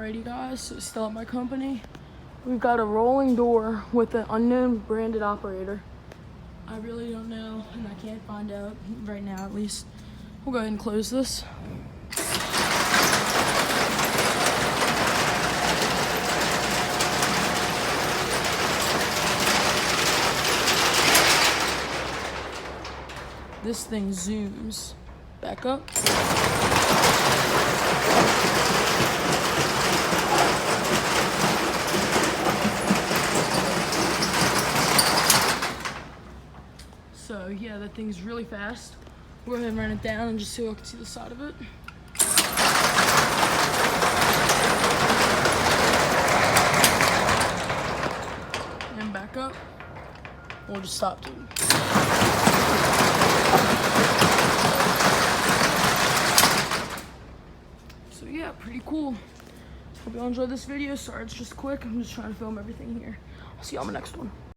Alrighty guys, so still at my company. We've got a rolling door with an unknown branded operator. I really don't know, and I can't find out right now at least. We'll go ahead and close this. This thing zooms back up. So yeah, that thing's really fast. We'll go ahead and run it down and just so I can see the side of it. And back up. We'll just stop doing. So yeah, pretty cool. Hope you all enjoyed this video. Sorry it's just quick. I'm just trying to film everything here. I'll see you on the next one.